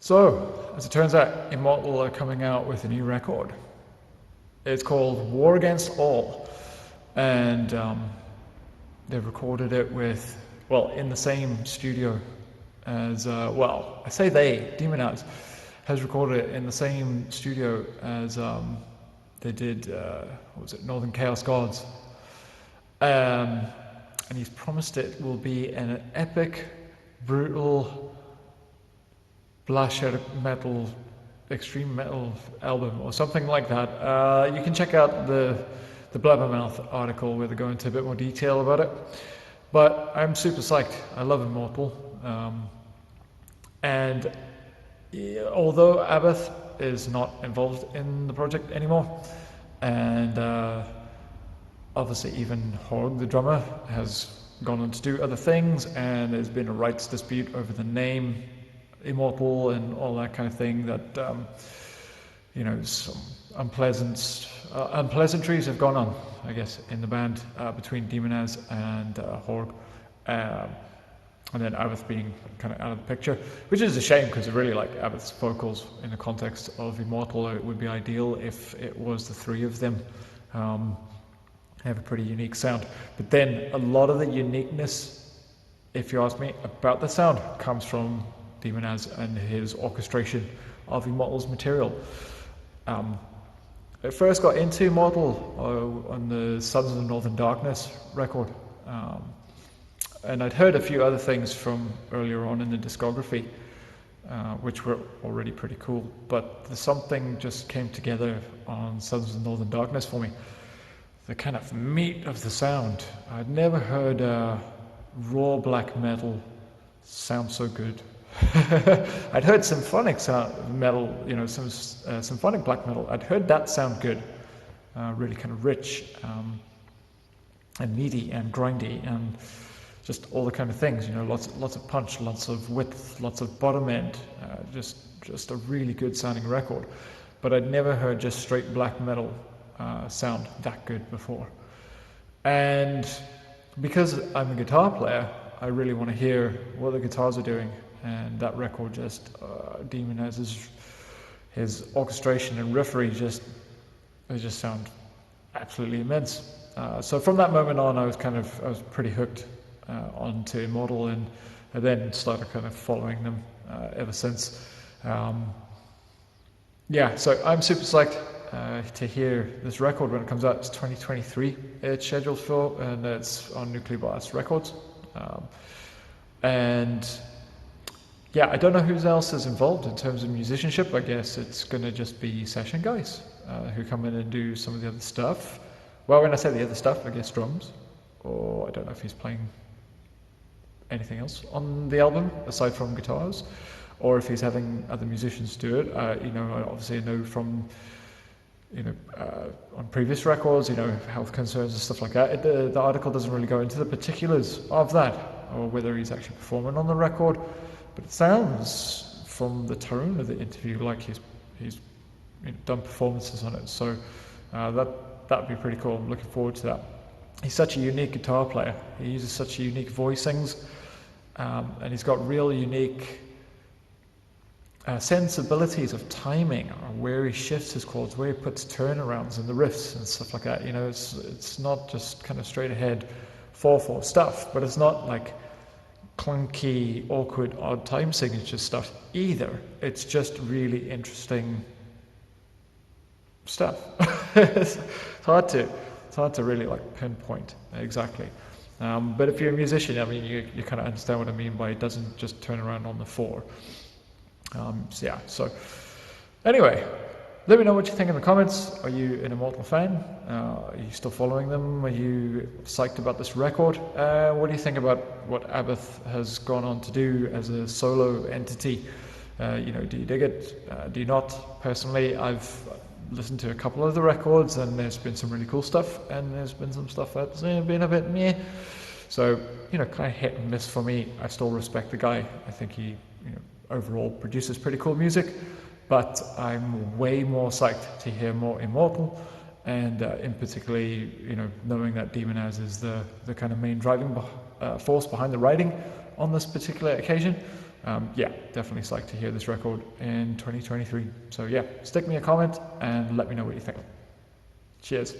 So, as it turns out, Immortal are coming out with a new record. It's called War Against All, and they've recorded it with, well, in the same studio as, I say they, Demonaz has recorded it in the same studio as they did, what was it, Northern Chaos Gods. And he's promised it will be an epic, brutal, blast metal, extreme metal album or something like that. You can check out the Blabbermouth article where they go into a bit more detail about it. But I'm super psyched. I love Immortal. And although Abath is not involved in the project anymore, and obviously even Horg, the drummer, has gone on to do other things, and there's been a rights dispute over the name Immortal and all that kind of thing that, some unpleasantries have gone on, I guess, in the band between Demonaz and Horg. And then Abath being kind of out of the picture, which is a shame because I really like Abath's vocals in the context of Immortal. It would be ideal if it was the three of them. They have a pretty unique sound. But then a lot of the uniqueness, if you ask me, about the sound comes from Demonaz and his orchestration of Immortal's material. I first got into Immortal on the Sons of the Northern Darkness record. And I'd heard a few other things from earlier on in the discography, which were already pretty cool. But something just came together on Sons of the Northern Darkness for me. The kind of meat of the sound. I'd never heard raw black metal sound so good. I'd heard symphonic metal, some symphonic black metal. I'd heard that sound good, really kind of rich and meaty and grindy and just all the kind of things, lots of punch, lots of width, lots of bottom end, just a really good sounding record. But I'd never heard just straight black metal sound that good before. And because I'm a guitar player, I really want to hear what the guitars are doing. And that record just, Demonaz's his orchestration and riffery just sound absolutely immense. So from that moment on, I was pretty hooked onto Immortal, and I then started kind of following them ever since. So I'm super psyched to hear this record when it comes out. It's 2023 it's scheduled for, and it's on Nuclear Blast Records. I don't know who else is involved in terms of musicianship. I guess it's going to just be session guys who come in and do some of the other stuff. Well, when I say the other stuff, I guess drums, or I don't know if he's playing anything else on the album aside from guitars, or if he's having other musicians do it. Obviously I know from on previous records, health concerns and stuff like that. The article doesn't really go into the particulars of that, or whether he's actually performing on the record, but it sounds from the tone of the interview like he's done performances on it. So that'd be pretty cool. I'm looking forward to that. He's such a unique guitar player. He uses such unique voicings, and he's got real unique sensibilities of timing, or where he shifts his chords, where he puts turnarounds in the riffs and stuff like that. It's not just kind of straight ahead 4/4 stuff, but it's not like clunky, awkward, odd time signature stuff either. It's just really interesting stuff. It's hard to really like pinpoint exactly. But if you're a musician, you kind of understand what I mean by it doesn't just turn around on the 4. So anyway, let me know what you think in the comments. Are you an Immortal fan? Are you still following them? Are you psyched about this record? What do you think about what Abath has gone on to do as a solo entity? Do you dig it? Do you not? Personally, I've listened to a couple of the records, and there's been some really cool stuff, and there's been some stuff that's been a bit meh. So, kind of hit and miss for me. I still respect the guy. I think he, overall produces pretty cool music, but I'm way more psyched to hear more Immortal, and in particularly, knowing that Demonaz is the kind of main driving force behind the writing on this particular occasion. definitely psyched to hear this record in 2023. So yeah, stick me a comment and let me know what you think. Cheers.